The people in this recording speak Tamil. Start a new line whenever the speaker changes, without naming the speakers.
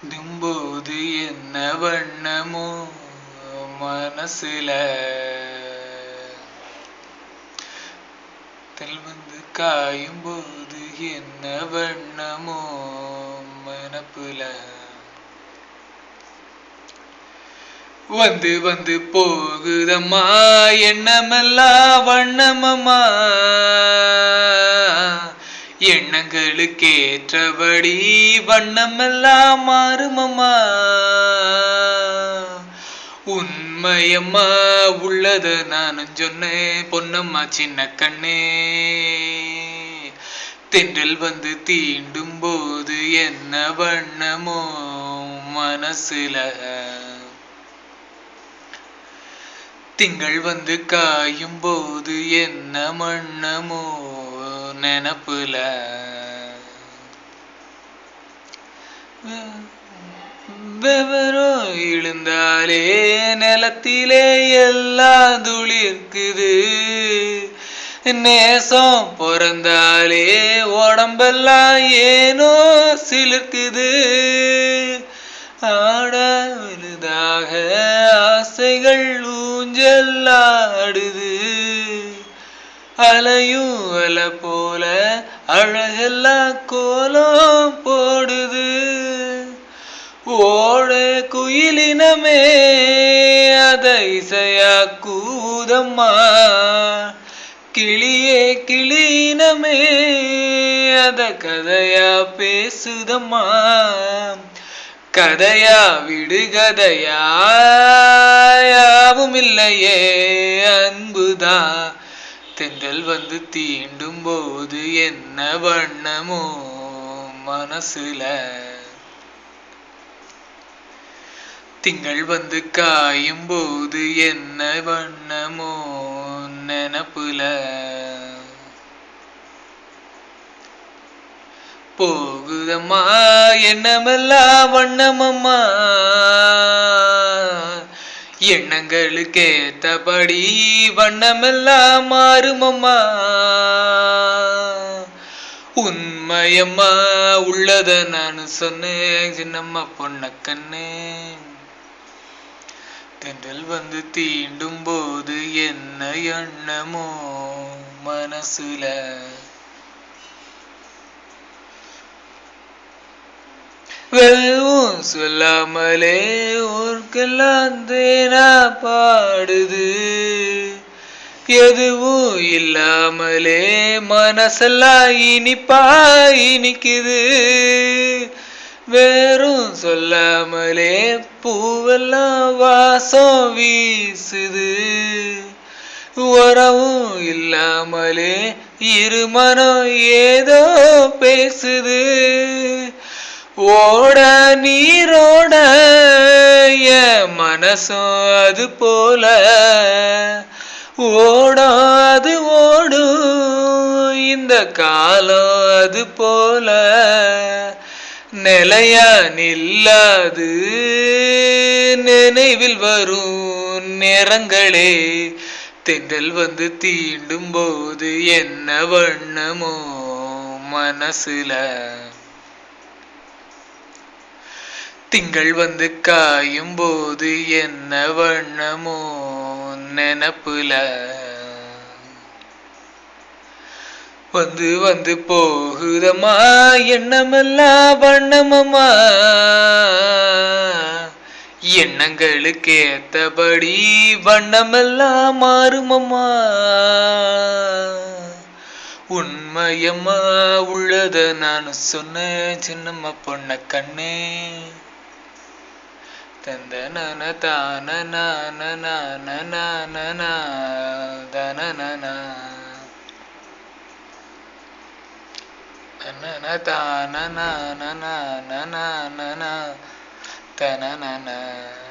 தும்போது என்ன வண்ணமோ மனசுல வந்து காயும் போது என்ன வண்ணமோ மனப்புல வந்து வந்து போகுதம்மா எண்ணமெல்லாம் வண்ணமம்மா எண்ணங்களுக்கேற்றபடி வண்ணமெல்லாம் மாறுமம்மா உண்மையம்மா உள்ளத நானும் சொன்னேன் பொன்னம்மா சின்ன கண்ணே தென்றல் வந்து தீண்டும் போது என்ன வண்ணமோ மனசுல திங்கள் வந்து காயும் போது என்ன வண்ணமோ நினப்புல வெவரம் இழுந்தாலே நிலத்திலே எல்லாம் துளிர்க்குது நேசம் பிறந்தாலே உடம்பெல்லாம் ஏனோ சிலிர்க்குது ஆட விழுதாக ஆசைகள் ஊஞ்சலாடுது அலையும் அலை போல அழகெல்லாம் கோலம் போடுது ஓட குயிலினமே அதை இசையா கூதம்மா கிளியே கிளியினமே அத கதையா பேசுதம்மா கதையா விடுகதையா யாவும் இல்லையே அன்புதான் தென்றல் வந்து தீண்டும் போது என்ன வண்ணமோ மனசுல திங்கள் வந்து காயும் போது என்ன வண்ணமோ நினப்புல போகுதம்மா எண்ணமெல்லாம் வண்ணமம்மா எண்ணங்களுக்கு ஏத்தபடி வண்ணமெல்லாம் மாறுமம்மா உண்மையம்மா உள்ளத நான் சொன்னேன் சின்னம்மா பொண்ண கண்ணே தென்றல் வந்து தீண்டும் போது என்ன எண்ணமோ மனசுல வெல்வும் சொல்லாமலே ஊர்க்கெல்லாம் தேனா பாடுது எதுவும் இல்லாமலே மனசெல்லாம் இனிப்பா இனிக்குது வேறும் சொல்லாமலே பூவெல்லாம் வாசம் வீசுது உறவும் இல்லாமலே இருமனம் ஏதோ பேசுது ஓட நீரோட என் மனசும் அது போல ஓடும் அது ஓடும் இந்த காலம் அது போல நிலையா நில்லாது நினைவில் வரும் நேரங்களே தென்றல் வந்து தீண்டும் போது என்ன வண்ணமோ மனசுல திங்கள் வந்து காயும் போது என்ன வண்ணமோ நினப்புல வந்து வந்து போகுதம்மா எண்ணமெல்லாம் வண்ணமம்மா எண்ணங்களுக்கு ஏத்தபடி வண்ணமெல்லாம் மாறுமம்மா உண்மையம்மா உள்ளத நான் சொன்னேன் சின்னம்மா பொண்ண கண்ணே தந்த நன தான நான நான நான தன நன நன தான நான நான நான தன நன